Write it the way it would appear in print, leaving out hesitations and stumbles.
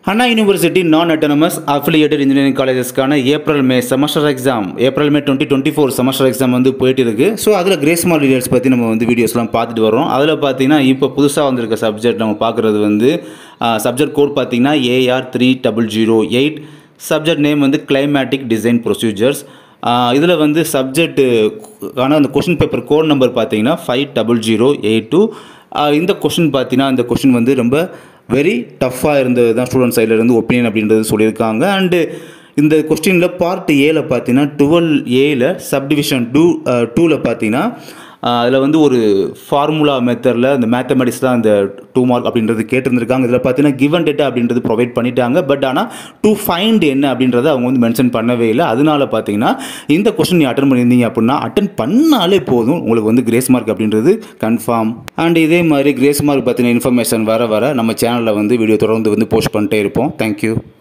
அண்ணா university நான் autonomous affiliated engineering காலேஜஸ்க்கான April May 2024 semester exam வந்து போயிட்டு இருக்கு. ஸோ அதில் கிரேஸ் மார்க் டீடைல்ஸ் பற்றி நம்ம வந்து வீடியோஸ்லாம் பார்த்துட்டு வரோம். அதில் பார்த்தீங்கன்னா இப்போ புதுசாக வந்திருக்க சப்ஜெக்ட் நம்ம பார்க்குறது வந்து சப்ஜெக்ட் கோட் பார்த்தீங்கன்னா AR3008. சப்ஜெக்ட் நேம் வந்து கிளைமேட்டிக் டிசைன் ப்ரொசீஜர்ஸ். இதில் வந்து சப்ஜெக்ட்டுக்கான அந்த கொஷின் பேப்பர் கோட் நம்பர் பார்த்தீங்கன்னா 50082. இந்த கொஷின் பார்த்தீங்கன்னா இந்த கொஷின் வந்து ரொம்ப வெரி டஃப்பாக இருந்தது தான் ஸ்டூடெண்ட் சைடில் இருந்து ஒப்பீனியன் அப்படின்றது சொல்லியிருக்காங்க. அண்டு இந்த கொஸ்டினில் பார்ட் ஏல பார்த்தீங்கன்னா 12A சப்டிவிஷன் 2ல் பார்த்தீங்கன்னா அதில் வந்து ஒரு ஃபார்முலா மெத்தடில் இந்த மேத்தமெட்டிக்ஸ் தான் இந்த 2 மார்க் அப்படின்றது கேட்டிருந்துருக்காங்க. இதில் பார்த்தீங்கன்னா கிவன் டேட்டா அப்படின்றது ப்ரொவைட் பண்ணிட்டாங்க. பட் ஆனால் டு ஃபைண்ட் என்ன அப்படின்றத அவங்க வந்து மென்ஷன் பண்ணவே இல்லை. அதனால பார்த்தீங்கன்னா இந்த கொஸ்டின் நீ அட்டன் பண்ணியிருந்தீங்க அப்படின்னா அட்டன் பண்ணாலே போதும், உங்களுக்கு வந்து கிரேஸ் மார்க் அப்படின்றது கன்ஃபார்ம். அண்ட் இதே மாதிரி கிரேஸ் மார்க் பற்றின இன்ஃபர்மேஷன் வர நம்ம சேனலில் வந்து வீடியோ தொடர்ந்து வந்து போஸ்ட் பண்ணிட்டே இருப்போம். தேங்க்யூ.